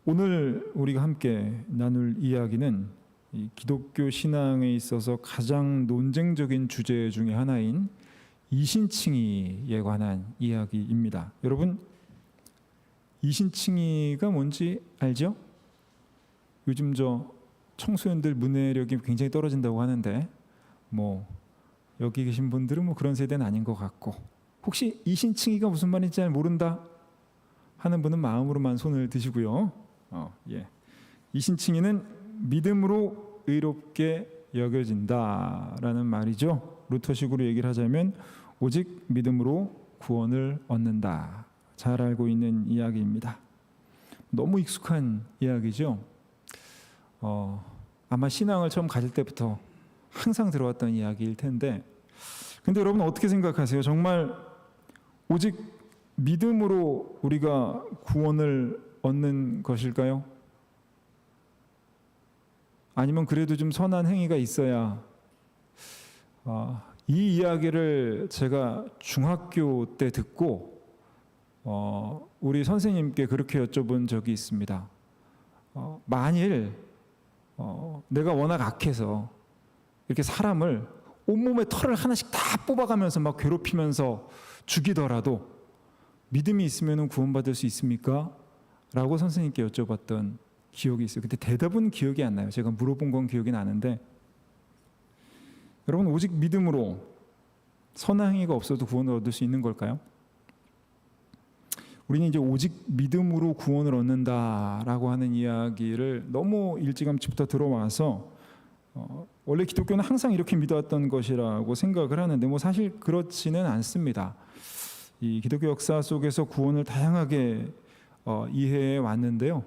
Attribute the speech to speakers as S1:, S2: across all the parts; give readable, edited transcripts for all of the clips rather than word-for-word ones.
S1: 오늘 우리가 함께 나눌 이야기는 이 기독교 신앙에 있어서 가장 논쟁적인 주제 중에 하나인 이신칭의에 관한 이야기입니다. 여러분, 이신칭의가 뭔지 알죠? 요즘 청소년들 문해력이 굉장히 떨어진다고 하는데 여기 계신 분들은 그런 세대는 아닌 것 같고, 혹시 이신칭의가 무슨 말인지 잘 모른다 하는 분은 마음으로만 손을 드시고요. 이신칭의는 믿음으로 의롭게 여겨진다라는 말이죠. 루터식으로 얘기를 하자면 오직 믿음으로 구원을 얻는다. 잘 알고 있는 이야기입니다. 너무 익숙한 이야기죠. 아마 신앙을 처음 가질 때부터 항상 들어왔던 이야기일 텐데, 근데 여러분 어떻게 생각하세요? 정말 오직 믿음으로 우리가 구원을 얻는 것일까요? 아니면 그래도 좀 선한 행위가 있어야? 이 이야기를 제가 중학교 때 듣고 우리 선생님께 그렇게 여쭤본 적이 있습니다. 만일 내가 워낙 악해서 이렇게 사람을 온몸에 털을 하나씩 다 뽑아가면서 막 괴롭히면서 죽이더라도 믿음이 있으면 구원받을 수 있습니까? 라고 선생님께 여쭤봤던 기억이 있어요. 근데 대답은 기억이 안 나요. 제가 물어본 건 기억이 나는데, 여러분 오직 믿음으로 선한 행위가 없어도 구원을 얻을 수 있는 걸까요? 우리는 이제 오직 믿음으로 구원을 얻는다라고 하는 이야기를 너무 일찌감치부터 들어와서 원래 기독교는 항상 이렇게 믿어왔던 것이라고 생각을 하는데 사실 그렇지는 않습니다. 이 기독교 역사 속에서 구원을 다양하게 이해해 왔는데요.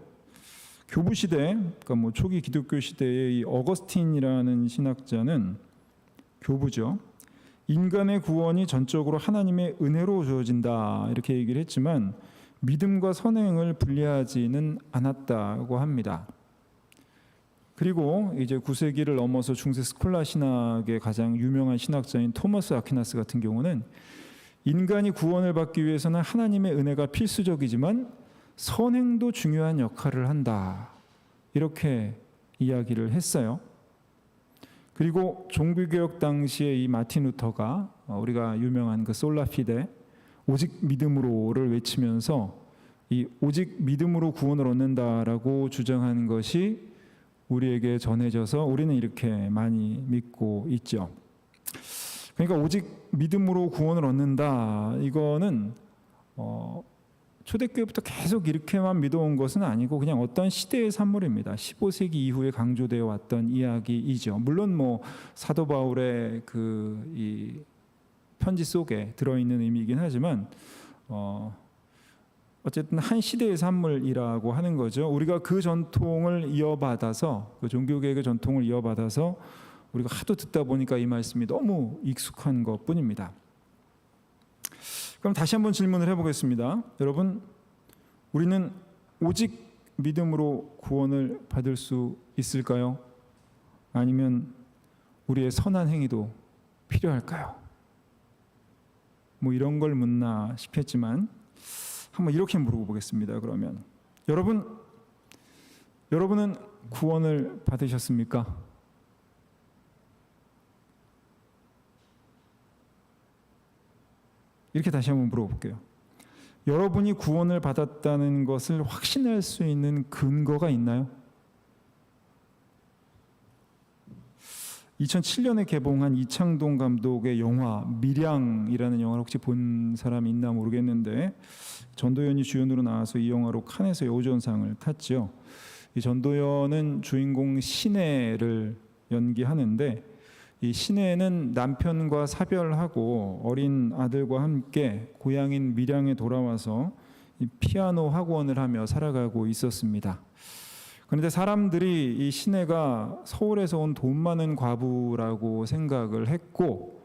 S1: 교부 시대, 그러니까 초기 기독교 시대의 이 어거스틴이라는 신학자는, 교부죠, 인간의 구원이 전적으로 하나님의 은혜로 주어진다 이렇게 얘기를 했지만 믿음과 선행을 분리하지는 않았다고 합니다. 그리고 이제 9세기를 넘어서 중세 스콜라 신학의 가장 유명한 신학자인 토마스 아퀴나스 같은 경우는 인간이 구원을 받기 위해서는 하나님의 은혜가 필수적이지만 선행도 중요한 역할을 한다, 이렇게 이야기를 했어요. 그리고 종교개혁 당시에 이 마틴 루터가 우리가 유명한 그 솔라피데, 오직 믿음으로를 외치면서 이 오직 믿음으로 구원을 얻는다라고 주장한 것이 우리에게 전해져서 우리는 이렇게 많이 믿고 있죠. 그러니까 오직 믿음으로 구원을 얻는다, 이거는 초대교회부터 계속 이렇게만 믿어온 것은 아니고 그냥 어떤 시대의 산물입니다. 15세기 이후에 강조되어 왔던 이야기이죠. 물론 사도 바울의 이 편지 속에 들어있는 의미이긴 하지만 어쨌든 한 시대의 산물이라고 하는 거죠. 우리가 그 전통을 이어받아서, 그 종교개혁의 전통을 이어받아서 우리가 하도 듣다 보니까 이 말씀이 너무 익숙한 것뿐입니다. 그럼 다시 한번 질문을 해보겠습니다. 여러분, 우리는 오직 믿음으로 구원을 받을 수 있을까요? 아니면 우리의 선한 행위도 필요할까요? 이런 걸 묻나 싶겠지만 한번 이렇게 물어보겠습니다. 그러면 여러분은 구원을 받으셨습니까? 이렇게 다시 한번 물어볼게요. 여러분이 구원을 받았다는 것을 확신할 수 있는 근거가 있나요? 2007년에 개봉한 이창동 감독의 영화 밀양이라는 영화를 혹시 본 사람 있나 모르겠는데, 전도연이 주연으로 나와서 이 영화로 칸에서 여우주연상을 탔죠. 이 전도연은 주인공 신혜를 연기하는데, 이 신혜는 남편과 사별하고 어린 아들과 함께 고향인 밀양에 돌아와서 피아노 학원을 하며 살아가고 있었습니다. 그런데 사람들이 이 신혜가 서울에서 온 돈 많은 과부라고 생각을 했고,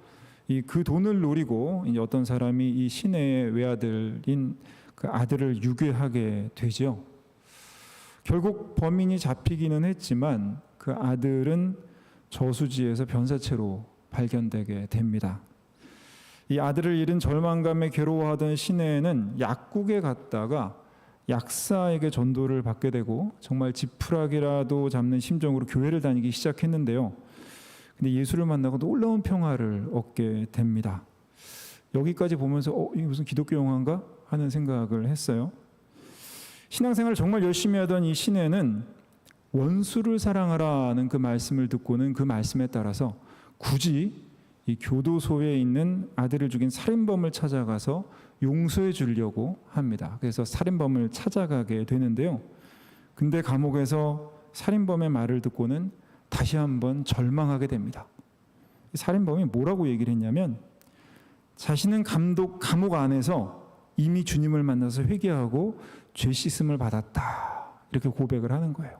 S1: 그 돈을 노리고 이제 어떤 사람이 이 신혜의 외아들인 그 아들을 유괴하게 되죠. 결국 범인이 잡히기는 했지만 그 아들은 저수지에서 변사체로 발견되게 됩니다. 이 아들을 잃은 절망감에 괴로워하던 신혜는 약국에 갔다가 약사에게 전도를 받게 되고 정말 지푸라기라도 잡는 심정으로 교회를 다니기 시작했는데요. 근데 예수를 만나고 놀라운 평화를 얻게 됩니다. 여기까지 보면서 이게 무슨 기독교 영화인가 하는 생각을 했어요. 신앙생활을 정말 열심히 하던 이 시내는 원수를 사랑하라는 그 말씀을 듣고는 그 말씀에 따라서 굳이 이 교도소에 있는 아들을 죽인 살인범을 찾아가서 용서해 주려고 합니다. 그래서 살인범을 찾아가게 되는데요. 근데 감옥에서 살인범의 말을 듣고는 다시 한번 절망하게 됩니다. 살인범이 뭐라고 얘기를 했냐면 자신은 감옥 안에서 이미 주님을 만나서 회개하고 죄 씻음을 받았다. 이렇게 고백을 하는 거예요.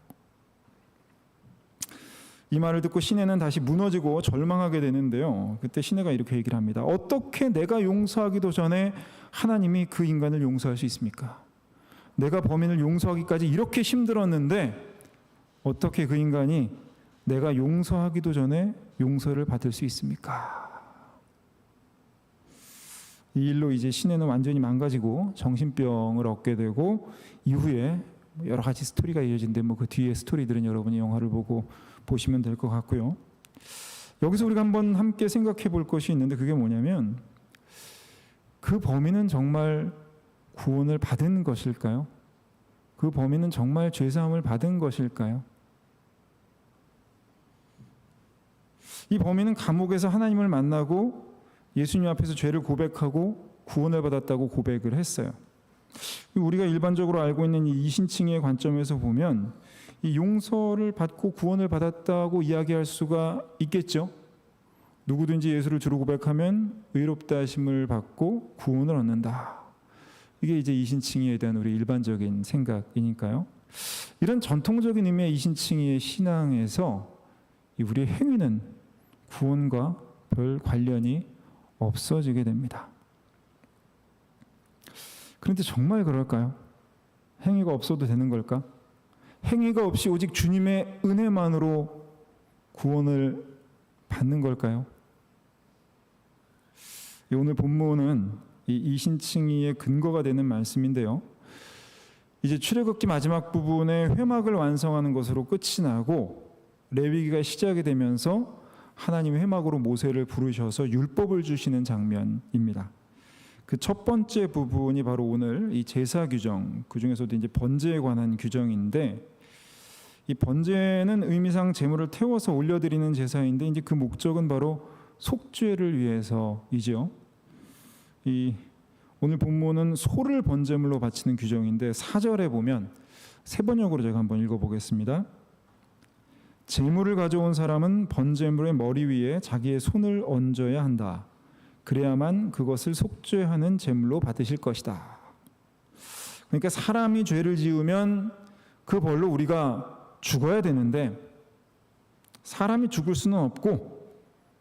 S1: 이 말을 듣고 시내는 다시 무너지고 절망하게 되는데요. 그때 시내가 이렇게 얘기를 합니다. 어떻게 내가 용서하기도 전에 하나님이 그 인간을 용서할 수 있습니까? 내가 범인을 용서하기까지 이렇게 힘들었는데 어떻게 그 인간이 내가 용서하기도 전에 용서를 받을 수 있습니까? 이 일로 이제 시내는 완전히 망가지고 정신병을 얻게 되고 이후에 여러 가지 스토리가 이어진데 그 뒤에 스토리들은 여러분이 영화를 보고 보시면 될 것 같고요. 여기서 우리가 한번 함께 생각해 볼 것이 있는데 그게 뭐냐면 그 범인은 정말 구원을 받은 것일까요? 그 범인은 정말 죄사함을 받은 것일까요? 이 범인은 감옥에서 하나님을 만나고 예수님 앞에서 죄를 고백하고 구원을 받았다고 고백을 했어요. 우리가 일반적으로 알고 있는 이 이신칭의 관점에서 보면 이 용서를 받고 구원을 받았다고 이야기할 수가 있겠죠. 누구든지 예수를 주로 고백하면 의롭다 하심을 받고 구원을 얻는다. 이게 이제 이신칭의에 대한 우리 일반적인 생각이니까요. 이런 전통적인 의미의 이신칭의의 신앙에서 우리의 행위는 구원과 별 관련이 없어지게 됩니다. 그런데 정말 그럴까요? 행위가 없어도 되는 걸까? 행위가 없이 오직 주님의 은혜만으로 구원을 받는 걸까요? 오늘 본문은 이 이신칭의의 근거가 되는 말씀인데요. 이제 출애굽기 마지막 부분에 회막을 완성하는 것으로 끝이 나고 레위기가 시작이 되면서 하나님이 회막으로 모세를 부르셔서 율법을 주시는 장면입니다. 그 첫 번째 부분이 바로 오늘 이 제사 규정, 그 중에서도 이제 번제에 관한 규정인데 이 번제는 의미상 제물을 태워서 올려드리는 제사인데 이제 그 목적은 바로 속죄를 위해서이죠. 이 오늘 본문은 소를 번제물로 바치는 규정인데 4절에 보면 세 번역으로 제가 한번 읽어보겠습니다. 제물을 가져온 사람은 번제물의 머리 위에 자기의 손을 얹어야 한다. 그래야만 그것을 속죄하는 제물로 받으실 것이다. 그러니까 사람이 죄를 지으면 그 벌로 우리가 죽어야 되는데 사람이 죽을 수는 없고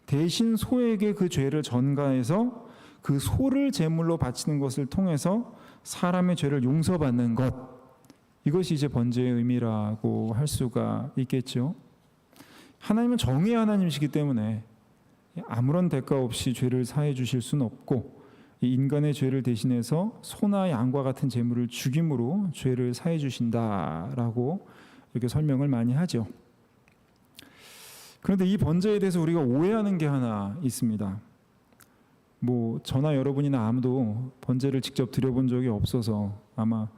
S1: 대신 소에게 그 죄를 전가해서 그 소를 제물로 바치는 것을 통해서 사람의 죄를 용서받는 것, 이것이 이제 번제의 의미라고 할 수가 있겠죠. 하나님은 정의의 하나님이시기 때문에 아무런 대가 없이 죄를 사해 주실 수는 없고 인간의 죄를 대신해서 소나 양과 같은 제물을 죽임으로 죄를 사해 주신다라고 이렇게 설명을 많이 하죠. 그런데 이 번제에 대해서 우리가 오해하는 게 하나 있습니다. 저나 여러분이나 아무도 번제를 직접 드려본 적이 없어서 아마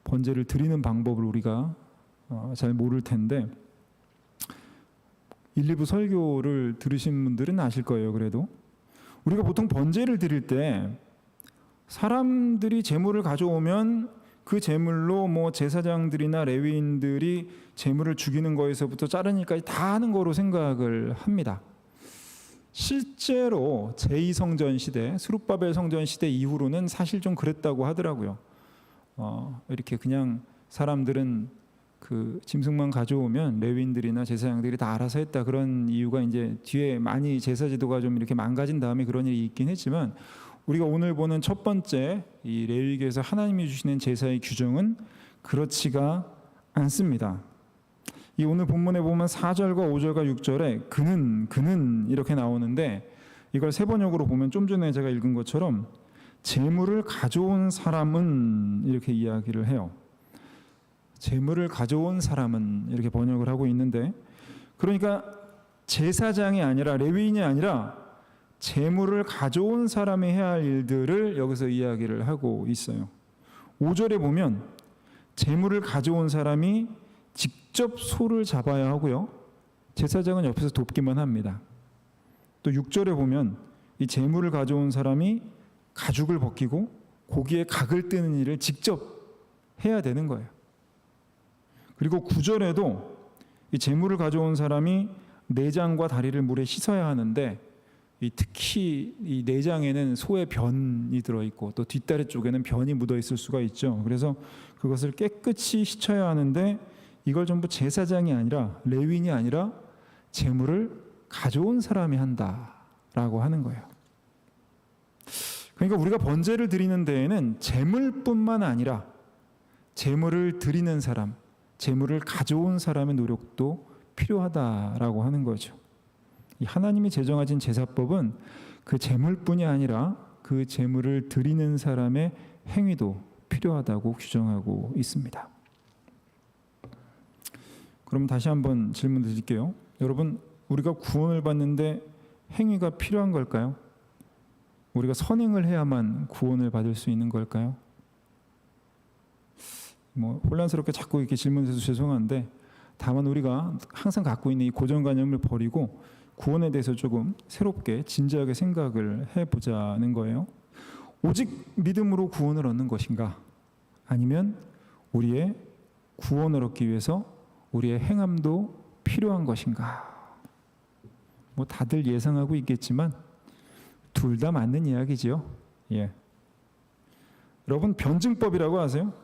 S1: 번제를 드리는 방법을 우리가 잘 모를 텐데 1, 2부 설교를 들으신 분들은 아실 거예요. 그래도 우리가 보통 번제를 드릴 때 사람들이 제물을 가져오면 그 제물로 제사장들이나 레위인들이 제물을 죽이는 거에서부터 자르는 일까지 다 하는 거로 생각을 합니다. 실제로 제2성전 시대, 스룹바벨 성전 시대 이후로는 사실 좀 그랬다고 하더라고요. 이렇게 그냥 사람들은 그 짐승만 가져오면 레위인들이나 제사장들이 다 알아서 했다. 그런 이유가 이제 뒤에 많이 제사 지도가 좀 이렇게 망가진 다음에 그런 일이 있긴 했지만 우리가 오늘 보는 첫 번째 이 레위기에서 하나님이 주시는 제사의 규정은 그렇지가 않습니다. 이 오늘 본문에 보면 4절과 5절과 6절에 그는 이렇게 나오는데 이걸 세 번역으로 보면 좀 전에 제가 읽은 것처럼 제물을 가져온 사람은 이렇게 이야기를 해요. 재물을 가져온 사람은 이렇게 번역을 하고 있는데, 그러니까 제사장이 아니라 레위인이 아니라 재물을 가져온 사람이 해야 할 일들을 여기서 이야기를 하고 있어요. 5절에 보면 재물을 가져온 사람이 직접 소를 잡아야 하고요. 제사장은 옆에서 돕기만 합니다. 또 6절에 보면 이 재물을 가져온 사람이 가죽을 벗기고 고기에 각을 뜨는 일을 직접 해야 되는 거예요. 그리고 9절에도 이 재물을 가져온 사람이 내장과 다리를 물에 씻어야 하는데, 특히 이 내장에는 소의 변이 들어있고 또 뒷다리 쪽에는 변이 묻어 있을 수가 있죠. 그래서 그것을 깨끗이 씻어야 하는데, 이걸 전부 제사장이 아니라 레위인이 아니라 재물을 가져온 사람이 한다라고 하는 거예요. 그러니까 우리가 번제를 드리는 데에는 재물뿐만 아니라 재물을 드리는 사람, 재물을 가져온 사람의 노력도 필요하다라고 하는 거죠. 이 하나님이 제정하신 제사법은 그 재물뿐이 아니라 그 재물을 드리는 사람의 행위도 필요하다고 규정하고 있습니다. 그럼 다시 한번 질문 드릴게요. 여러분, 우리가 구원을 받는데 행위가 필요한 걸까요? 우리가 선행을 해야만 구원을 받을 수 있는 걸까요? 혼란스럽게 자꾸 이렇게 질문해서 죄송한데, 다만 우리가 항상 갖고 있는 이 고정관념을 버리고 구원에 대해서 조금 새롭게 진지하게 생각을 해보자는 거예요. 오직 믿음으로 구원을 얻는 것인가? 아니면 우리의 구원을 얻기 위해서 우리의 행함도 필요한 것인가? 다들 예상하고 있겠지만 둘 다 맞는 이야기지요. 예. 여러분, 변증법이라고 아세요?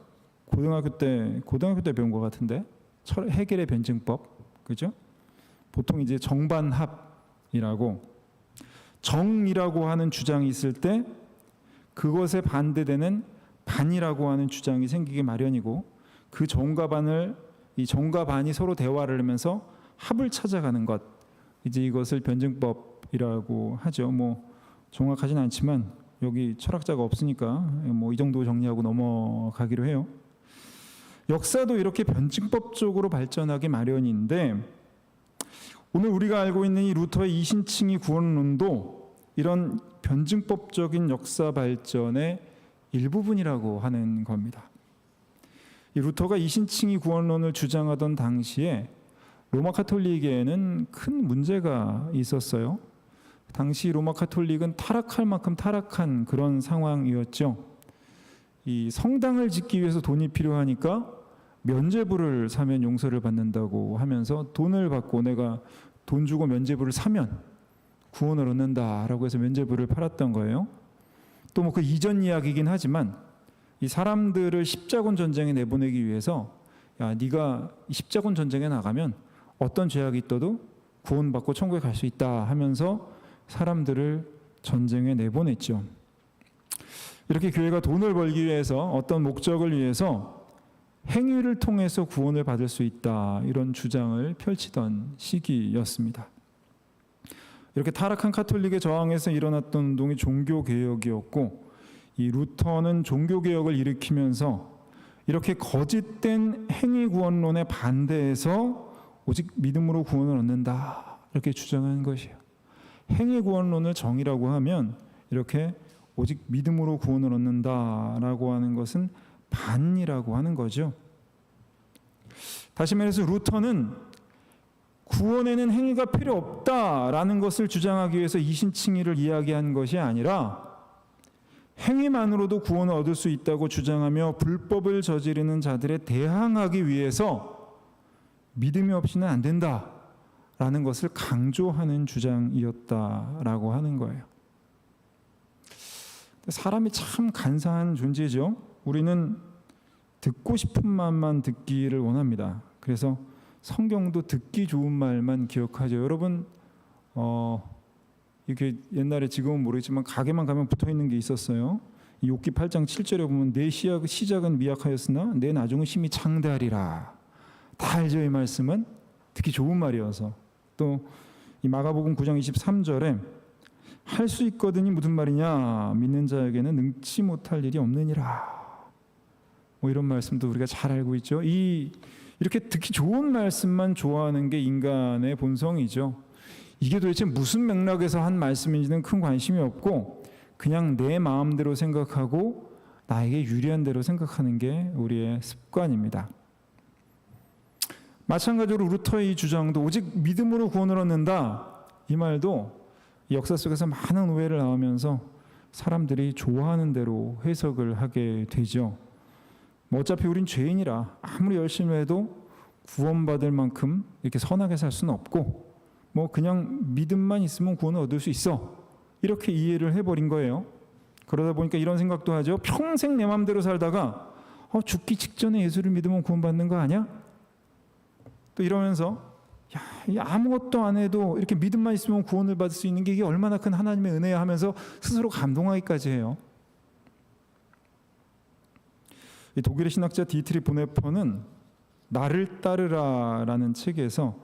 S1: 고등학교 때 배운 것 같은데, 해겔의 변증법, 그죠? 보통 이제 정반합이라고, 정이라고 하는 주장이 있을 때 그것에 반대되는 반이라고 하는 주장이 생기기 마련이고, 그 정과 반을, 이 정과 반이 서로 대화를 하면서 합을 찾아가는 것, 이제 이것을 변증법이라고 하죠. 정확하진 않지만 여기 철학자가 없으니까 이 정도 정리하고 넘어가기로 해요. 역사도 이렇게 변증법적으로 발전하기 마련인데, 오늘 우리가 알고 있는 이 루터의 이신칭의 구원론도 이런 변증법적인 역사 발전의 일부분이라고 하는 겁니다. 이 루터가 이신칭의 구원론을 주장하던 당시에 로마 카톨릭에는 큰 문제가 있었어요. 당시 로마 카톨릭은 타락할 만큼 타락한 그런 상황이었죠. 이 성당을 짓기 위해서 돈이 필요하니까 면죄부를 사면 용서를 받는다고 하면서, 돈을 받고 내가 돈 주고 면죄부를 사면 구원을 얻는다라고 해서 면죄부를 팔았던 거예요. 또 그 이전 이야기이긴 하지만, 이 사람들을 십자군 전쟁에 내보내기 위해서, 야, 네가 십자군 전쟁에 나가면 어떤 죄악이 있어도 구원받고 천국에 갈 수 있다 하면서 사람들을 전쟁에 내보냈죠. 이렇게 교회가 돈을 벌기 위해서, 어떤 목적을 위해서 행위를 통해서 구원을 받을 수 있다, 이런 주장을 펼치던 시기였습니다. 이렇게 타락한 카톨릭에 저항해서 일어났던 운동이 종교개혁이었고, 이 루터는 종교개혁을 일으키면서 이렇게 거짓된 행위구원론에 반대해서 오직 믿음으로 구원을 얻는다, 이렇게 주장하는 것이에요. 행위구원론을 정의라고 하면 이렇게 오직 믿음으로 구원을 얻는다라고 하는 것은 반이라고 하는 거죠. 다시 말해서 루터는 구원에는 행위가 필요 없다라는 것을 주장하기 위해서 이신칭의를 이야기한 것이 아니라, 행위만으로도 구원을 얻을 수 있다고 주장하며 불법을 저지르는 자들에 대항하기 위해서 믿음이 없이는 안 된다라는 것을 강조하는 주장이었다라고 하는 거예요. 사람이 참 간사한 존재죠. 우리는 듣고 싶은 말만 듣기를 원합니다. 그래서 성경도 듣기 좋은 말만 기억하죠. 여러분, 이렇게 옛날에 지금은 모르겠지만 가게만 가면 붙어있는 게 있었어요. 욥기 8장 7절에 보면 내 시작은 미약하였으나 내 나중은 심히 창대하리라. 다 알죠. 이 말씀은 듣기 좋은 말이어서. 또 이 마가복음 9장 23절에 할 수 있거든이 무슨 말이냐, 믿는 자에게는 능치 못할 일이 없느니라. 뭐 이런 말씀도 우리가 잘 알고 있죠. 이렇게 듣기 좋은 말씀만 좋아하는 게 인간의 본성이죠. 이게 도대체 무슨 맥락에서 한 말씀인지는 큰 관심이 없고 그냥 내 마음대로 생각하고 나에게 유리한 대로 생각하는 게 우리의 습관입니다. 마찬가지로 루터의 이 주장도 오직 믿음으로 구원을 얻는다, 이 말도 역사 속에서 많은 오해를 낳으면서 사람들이 좋아하는 대로 해석을 하게 되죠. 뭐 어차피 우린 죄인이라 아무리 열심히 해도 구원받을 만큼 이렇게 선하게 살 수는 없고 뭐 그냥 믿음만 있으면 구원을 얻을 수 있어, 이렇게 이해를 해버린 거예요. 그러다 보니까 이런 생각도 하죠. 평생 내 마음대로 살다가 죽기 직전에 예수를 믿으면 구원받는 거 아니야? 또 이러면서 아무것도 안 해도 이렇게 믿음만 있으면 구원을 받을 수 있는 게 이게 얼마나 큰 하나님의 은혜야 하면서 스스로 감동하기까지 해요. 이 독일의 신학자 디트리 보네퍼는 나를 따르라라는 책에서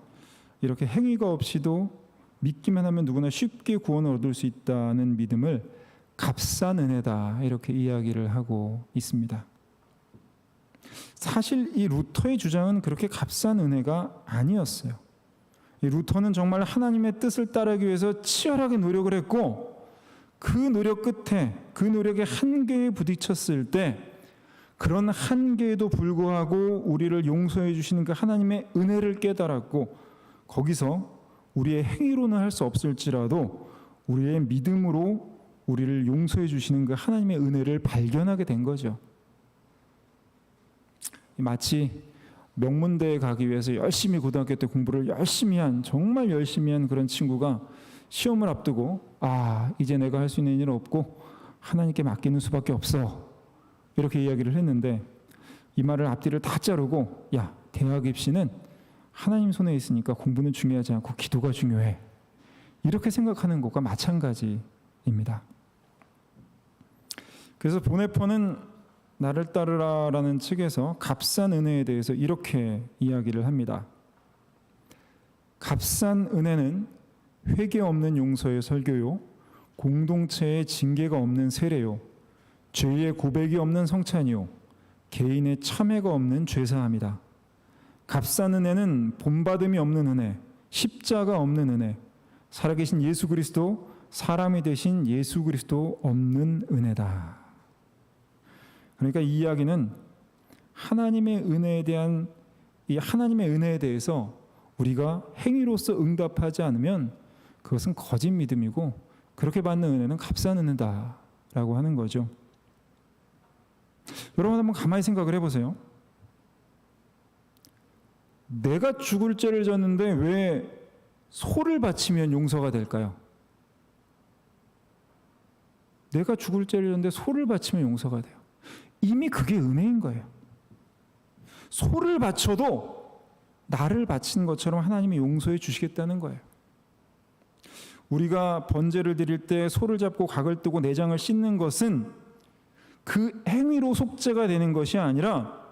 S1: 이렇게 행위가 없이도 믿기만 하면 누구나 쉽게 구원을 얻을 수 있다는 믿음을 값싼 은혜다, 이렇게 이야기를 하고 있습니다. 사실 이 루터의 주장은 그렇게 값싼 은혜가 아니었어요. 이 루터는 정말 하나님의 뜻을 따르기 위해서 치열하게 노력을 했고 그 노력 끝에 그 노력의 한계에 부딪혔을 때 그런 한계에도 불구하고 우리를 용서해 주시는 그 하나님의 은혜를 깨달았고 거기서 우리의 행위로는 할 수 없을지라도 우리의 믿음으로 우리를 용서해 주시는 그 하나님의 은혜를 발견하게 된 거죠. 마치 명문대에 가기 위해서 열심히 고등학교 때 공부를 정말 열심히 한 그런 친구가 시험을 앞두고 이제 내가 할 수 있는 일은 없고 하나님께 맡기는 수밖에 없어, 이렇게 이야기를 했는데 이 말을 앞뒤를 다 자르고 대학 입시는 하나님 손에 있으니까 공부는 중요하지 않고 기도가 중요해, 이렇게 생각하는 것과 마찬가지입니다. 그래서 보네퍼는 나를 따르라라는 책에서 값싼 은혜에 대해서 이렇게 이야기를 합니다. 값싼 은혜는 회개 없는 용서의 설교요, 공동체의 징계가 없는 세례요, 죄의 고백이 없는 성찬이요, 개인의 참회가 없는 죄사함이다. 값싼 은혜는 본받음이 없는 은혜, 십자가 없는 은혜, 살아계신 예수 그리스도, 사람이 되신 예수 그리스도 없는 은혜다. 그러니까 이 이야기는 하나님의 은혜에 대한 이 하나님의 은혜에 대해서 우리가 행위로서 응답하지 않으면 그것은 거짓 믿음이고 그렇게 받는 은혜는 값싼 은혜다라고 하는 거죠. 여러분 한번 가만히 생각을 해보세요. 내가 죽을 죄를 졌는데 왜 소를 바치면 용서가 될까요? 내가 죽을 죄를 졌는데 소를 바치면 용서가 돼요. 이미 그게 은혜인 거예요. 소를 바쳐도 나를 바치는 것처럼 하나님이 용서해 주시겠다는 거예요. 우리가 번제를 드릴 때 소를 잡고 각을 뜨고 내장을 씻는 것은 그 행위로 속죄가 되는 것이 아니라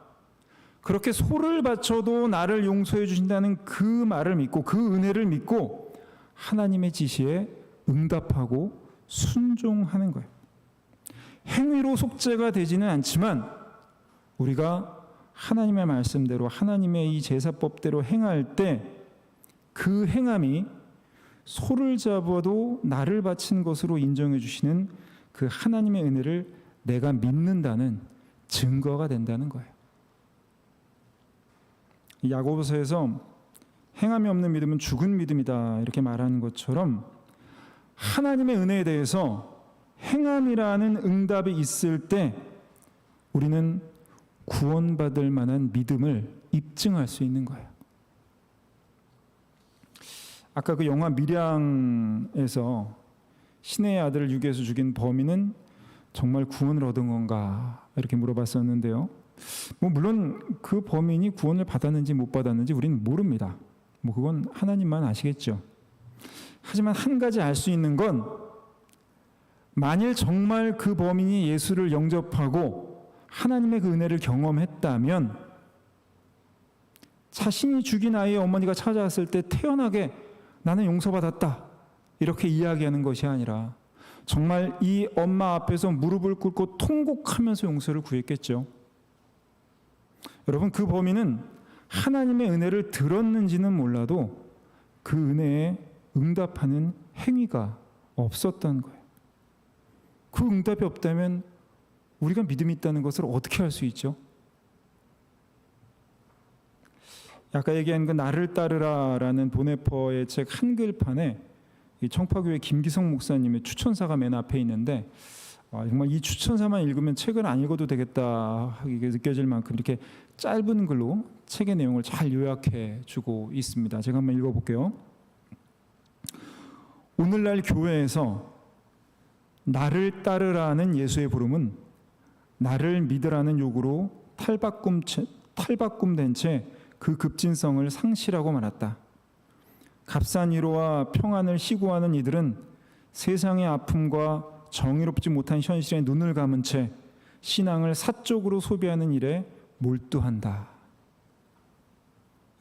S1: 그렇게 소를 바쳐도 나를 용서해 주신다는 그 말을 믿고 그 은혜를 믿고 하나님의 지시에 응답하고 순종하는 거예요. 행위로 속죄가 되지는 않지만 우리가 하나님의 말씀대로 하나님의 이 제사법대로 행할 때 그 행함이 소를 잡아도 나를 바친 것으로 인정해 주시는 그 하나님의 은혜를 내가 믿는다는 증거가 된다는 거예요. 야고보서에서 행함이 없는 믿음은 죽은 믿음이다, 이렇게 말하는 것처럼 하나님의 은혜에 대해서 행함이라는 응답이 있을 때 우리는 구원받을 만한 믿음을 입증할 수 있는 거예요. 아까 그 영화 밀양에서 신의 아들을 유괴해서 죽인 범인은 정말 구원을 얻은 건가, 이렇게 물어봤었는데요. 물론 그 범인이 구원을 받았는지 못 받았는지 우리는 모릅니다. 그건 하나님만 아시겠죠. 하지만 한 가지 알 수 있는 건 만일 정말 그 범인이 예수를 영접하고 하나님의 그 은혜를 경험했다면 자신이 죽인 아이의 어머니가 찾아왔을 때 태연하게 나는 용서받았다, 이렇게 이야기하는 것이 아니라 정말 이 엄마 앞에서 무릎을 꿇고 통곡하면서 용서를 구했겠죠. 여러분, 그 범인은 하나님의 은혜를 들었는지는 몰라도 그 은혜에 응답하는 행위가 없었던 거예요. 그 응답이 없다면 우리가 믿음이 있다는 것을 어떻게 알 수 있죠? 아까 얘기한 그 나를 따르라라는 보네퍼의 책 한글판에 이 청파교회 김기성 목사님의 추천사가 맨 앞에 있는데, 정말 이 추천사만 읽으면 책을 안 읽어도 되겠다 이게 느껴질 만큼 이렇게 짧은 글로 책의 내용을 잘 요약해 주고 있습니다. 제가 한번 읽어볼게요. 오늘날 교회에서 나를 따르라는 예수의 부름은 나를 믿으라는 요구로 탈바꿈된 채 그 급진성을 상실하고 말았다. 값싼 위로와 평안을 시구하는 이들은 세상의 아픔과 정의롭지 못한 현실에 눈을 감은 채 신앙을 사적으로 소비하는 일에 몰두한다.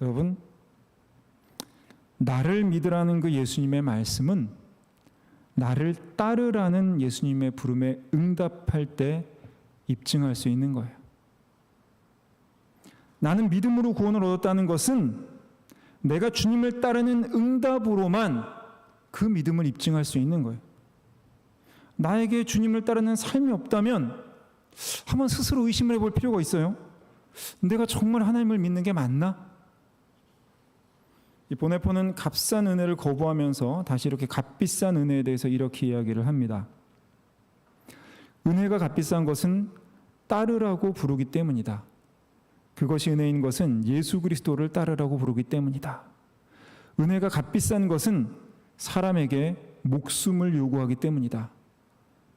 S1: 여러분, 나를 믿으라는 그 예수님의 말씀은 나를 따르라는 예수님의 부름에 응답할 때 입증할 수 있는 거예요. 나는 믿음으로 구원을 얻었다는 것은 내가 주님을 따르는 응답으로만 그 믿음을 입증할 수 있는 거예요. 나에게 주님을 따르는 삶이 없다면 한번 스스로 의심을 해볼 필요가 있어요. 내가 정말 하나님을 믿는 게 맞나? 이 보네퍼는 값싼 은혜를 거부하면서 다시 이렇게 값비싼 은혜에 대해서 이렇게 이야기를 합니다. 은혜가 값비싼 것은 따르라고 부르기 때문이다. 그것이 은혜인 것은 예수 그리스도를 따르라고 부르기 때문이다. 은혜가 값비싼 것은 사람에게 목숨을 요구하기 때문이다.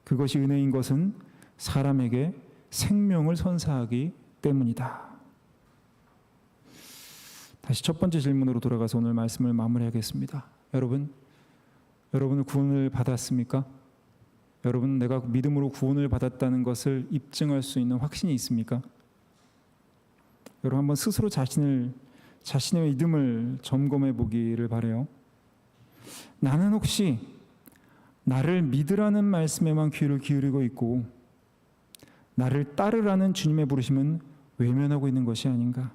S1: 그것이 은혜인 것은 사람에게 생명을 선사하기 때문이다. 다시 첫 번째 질문으로 돌아가서 오늘 말씀을 마무리하겠습니다. 여러분은 구원을 받았습니까? 여러분, 내가 믿음으로 구원을 받았다는 것을 입증할 수 있는 확신이 있습니까? 여러분, 한번 스스로 자신의 믿음을 점검해 보기를 바라요. 나는 혹시 나를 믿으라는 말씀에만 귀를 기울이고 있고 나를 따르라는 주님의 부르심은 외면하고 있는 것이 아닌가?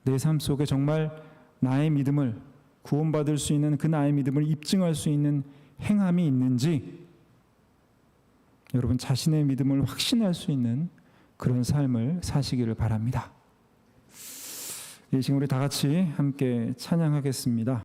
S1: 내 삶 속에 정말 나의 믿음을, 구원받을 수 있는 그 나의 믿음을 입증할 수 있는 행함이 있는지, 여러분 자신의 믿음을 확신할 수 있는 그런 삶을 사시기를 바랍니다. 이 시간 우리 다 같이 함께 찬양하겠습니다.